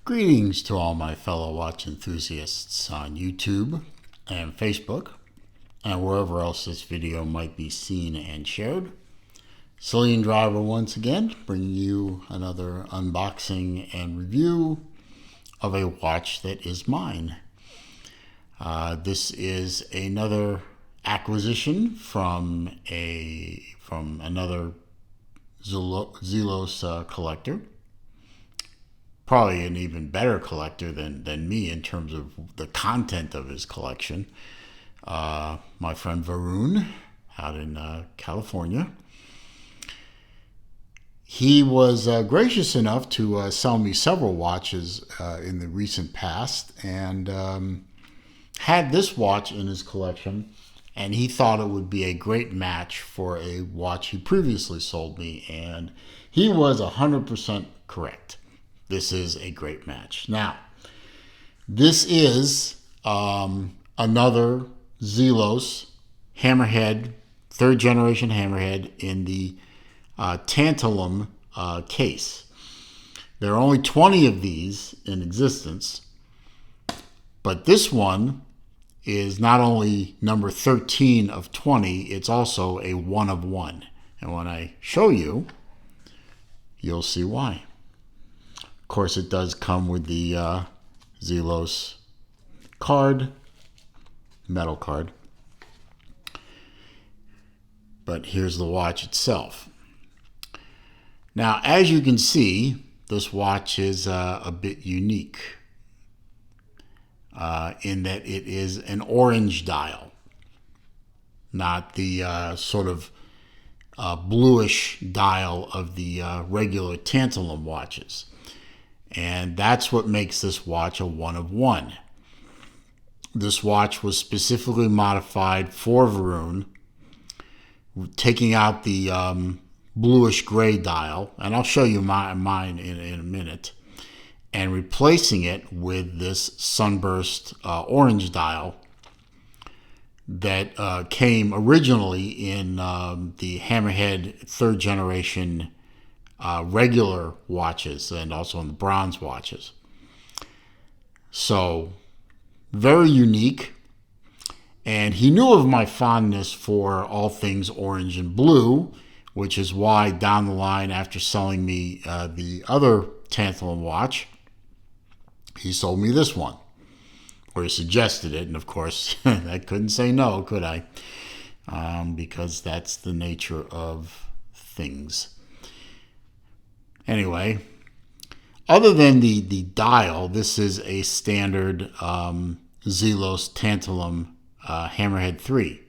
Greetings to all my fellow watch enthusiasts on YouTube and Facebook and wherever else this video might be seen and shared. Zelosian Varun once again, bringing you another unboxing and review of a watch that is mine. This is another acquisition from another Zelos collector. Probably an even better collector than me in terms of the content of his collection. My friend Varun out in California. He was gracious enough to sell me several watches in the recent past, and had this watch in his collection, and he thought it would be a great match for a watch he previously sold me, and he was 100% correct. This is a great match. Now, this is another Zelos Hammerhead, third generation Hammerhead in the Tantalum case. There are only 20 of these in existence, but this one is not only number 13 of 20, it's also a 1 of 1. And when I show you, you'll see why. Of course, it does come with the Zelos card, metal card. But here's the watch itself. Now, as you can see, this watch is a bit unique in that it is an orange dial, not the sort of bluish dial of the regular tantalum watches. And that's what makes this watch a 1 of 1. This watch was specifically modified for Varun, taking out the bluish gray dial, and I'll show you mine in a minute, and replacing it with this sunburst orange dial that came originally in the Hammerhead third generation regular watches, and also in the bronze watches. So very unique. And he knew of my fondness for all things orange and blue, which is why down the line, after selling me the other tantalum watch, he sold me this one, or he suggested it. And of course, I couldn't say no, could I? Because that's the nature of things. Anyway, other than the dial, this is a standard Zelos Tantalum Hammerhead 3.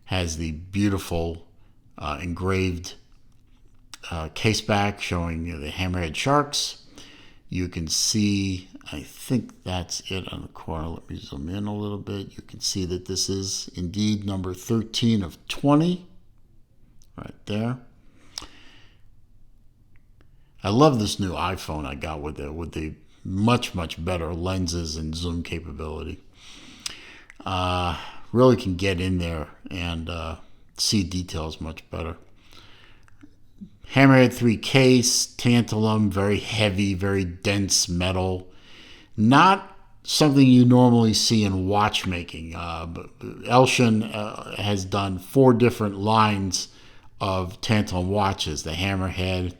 Has the beautiful engraved case back showing the Hammerhead sharks. You can see, I think that's it on the corner. Let me zoom in a little bit. You can see that this is indeed number 13 of 20 right there. I love this new iPhone I got with the much better lenses and zoom capability. Really can get in there and see details much better. Hammerhead 3 case, tantalum, very heavy, very dense metal. Not something you normally see in watchmaking. Zelosian has done 4 different lines of tantalum watches: the Hammerhead,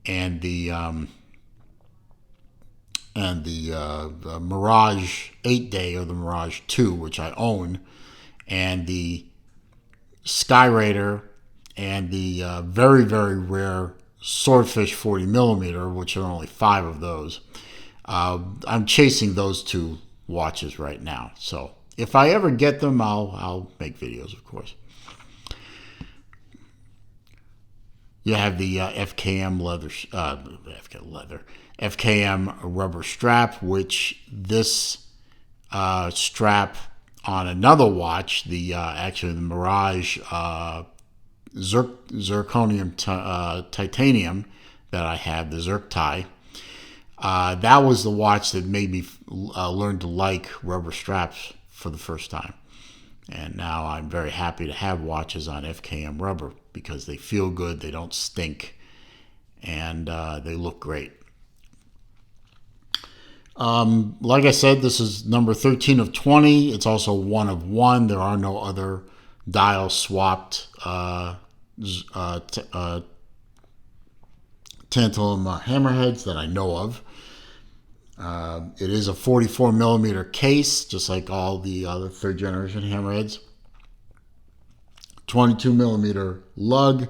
and the Mirage 8-Day, or the Mirage 2, which I own, and the Sky Raider, and the very rare Swordfish 40mm, which are only 5 of those. I'm chasing those 2 watches right now, so if I ever get them, I'll make videos, of course. You have the FKM FKM rubber strap, which this strap on another watch, actually the Mirage zirconium titanium that I have, the Zircti, that was the watch that made me learn to like rubber straps for the first time. And now I'm very happy to have watches on FKM rubber because they feel good, they don't stink, and they look great. Like I said, this is number 13 of 20. It's also 1 of 1. There are no other dial swapped tantalum hammerheads that I know of. It is a 44 millimeter case, just like all the other third generation hammerheads. 22 millimeter lug,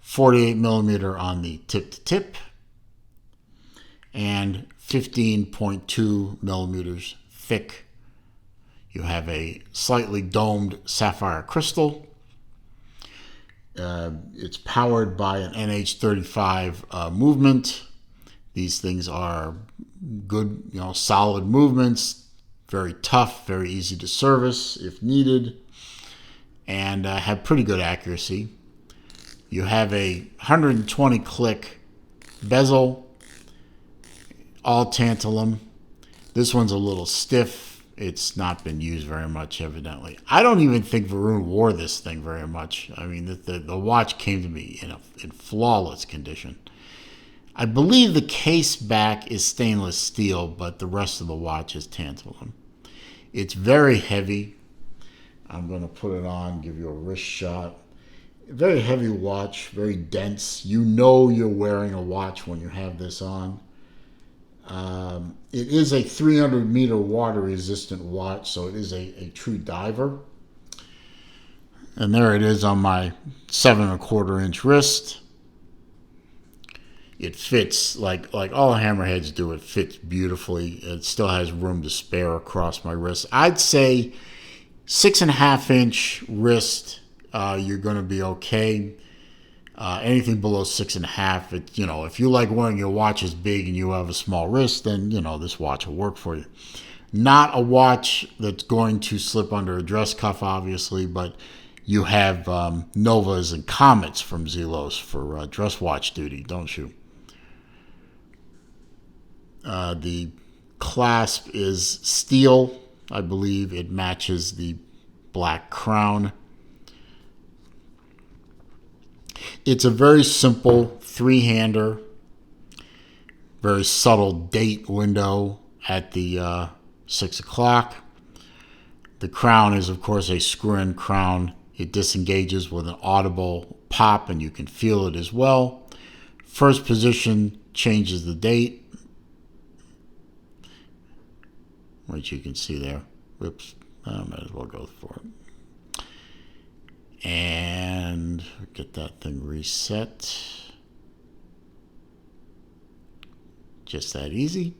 48 millimeter on the tip to tip, and 15.2 millimeters thick. You have a slightly domed sapphire crystal. It's powered by an NH35 movement. These things are good, solid movements, very tough, very easy to service if needed, and have pretty good accuracy. You have a 120 click bezel, all tantalum. This one's a little stiff. It's not been used very much, evidently. I don't even think Varun wore this thing very much. I mean, the watch came to me in flawless condition. I believe the case back is stainless steel, but the rest of the watch is tantalum. It's very heavy. I'm going to put it on, give you a wrist shot. Very heavy watch, very dense. You know you're wearing a watch when you have this on. It is a 300 meter water resistant watch, so it is a true diver. And there it is on my 7¼ inch wrist. It fits like all hammerheads do. It fits beautifully. It still has room to spare across my wrist. I'd say 6½ inch wrist, you're going to be okay. Anything below 6½, if you like wearing your watches big and you have a small wrist, then, this watch will work for you. Not a watch that's going to slip under a dress cuff, obviously, but you have Novas and Comets from Zelos for dress watch duty, don't you? The clasp is steel. I believe it matches the black crown. It's a very simple 3-hander, very subtle date window at the 6 o'clock. The crown is, of course, a screw-in crown. It disengages with an audible pop, and you can feel it as well. First position changes the date, which you can see there. Whoops, I might as well go for it. And get that thing reset. Just that easy.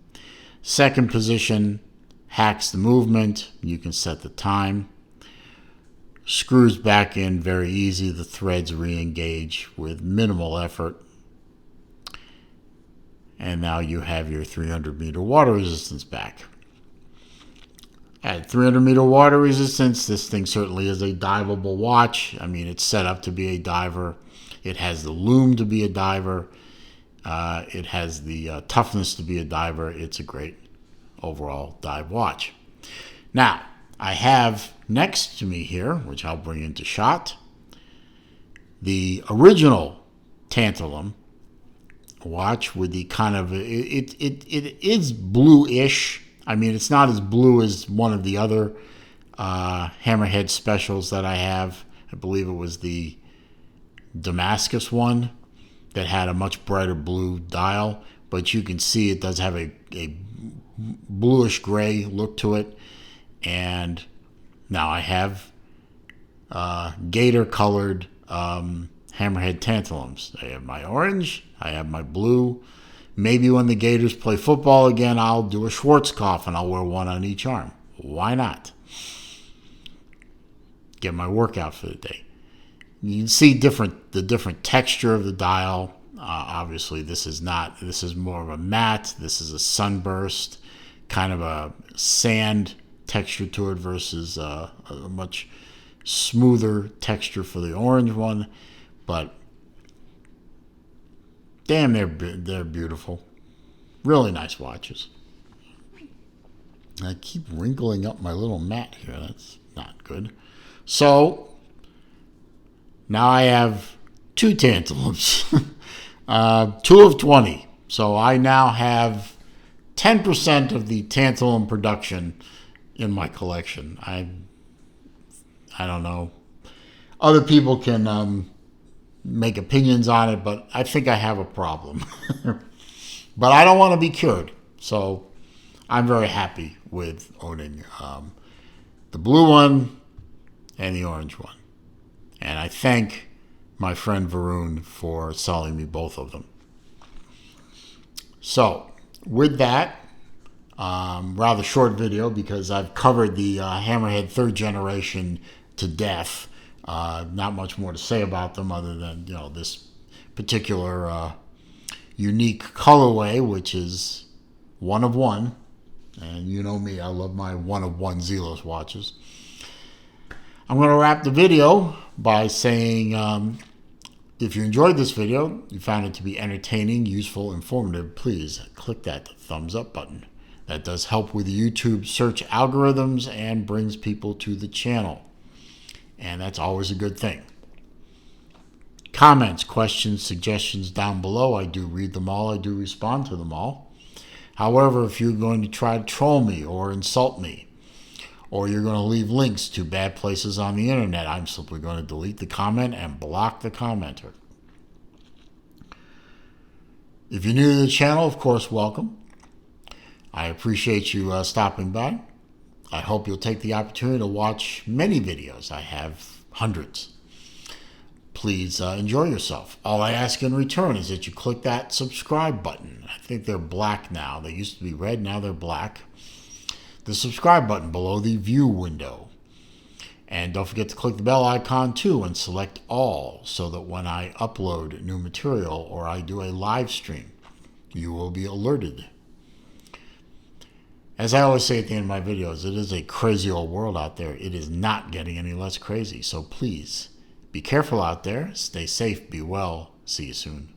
Second position hacks the movement. You can set the time. Screws back in very easy. The threads re-engage with minimal effort. And now you have your 300 meter water resistance back. At 300 meter water resistance, this thing certainly is a diveable watch. I mean, it's set up to be a diver. It has the lume to be a diver. It has the toughness to be a diver. It's a great overall dive watch. Now, I have next to me here, which I'll bring into shot, the original tantalum watch with the kind of, it is bluish. I mean, it's not as blue as one of the other hammerhead specials that I have. I believe it was the Damascus one that had a much brighter blue dial. But you can see it does have a bluish gray look to it. And now I have gator colored hammerhead tantalums. I have my orange. I have my blue. Maybe when the Gators play football again, I'll do a Schwarzkopf and I'll wear one on each arm. Why not? Get my workout for the day. You can see the different texture of the dial. Obviously, this is more of a matte. This is a sunburst, kind of a sand texture to it versus a much smoother texture for the orange one. But damn, they're beautiful. Really nice watches. I keep wrinkling up my little mat here. That's not good. So now I have 2 tantalums. 2 of 20. So I now have 10% of the tantalum production in my collection. I don't know. Other people can make opinions on it, but I think I have a problem. But I don't want to be cured, so I'm very happy with owning the blue one and the orange one. And I thank my friend Varun for selling me both of them. So, with that, rather short video because I've covered the Hammerhead 3rd generation to death. Not much more to say about them other than, this particular unique colorway, which is one of one. And you know me, I love my one of one Zelos watches. I'm going to wrap the video by saying if you enjoyed this video, you found it to be entertaining, useful, informative, please click that thumbs up button. That does help with the YouTube search algorithms and brings people to the channel. And that's always a good thing. Comments, questions, suggestions down below. I do read them all. I do respond to them all. However, if you're going to try to troll me or insult me, or you're going to leave links to bad places on the internet, I'm simply going to delete the comment and block the commenter. If you're new to the channel, of course, welcome. I appreciate you stopping by. I hope you'll take the opportunity to watch many videos. I have hundreds. Please enjoy yourself. All I ask in return is that you click that subscribe button. I think they're black now. They used to be red, now they're black. The subscribe button below the view window. And don't forget to click the bell icon too and select all so that when I upload new material or I do a live stream, you will be alerted. As I always say at the end of my videos, it is a crazy old world out there. It is not getting any less crazy. So please, be careful out there. Stay safe. Be well. See you soon.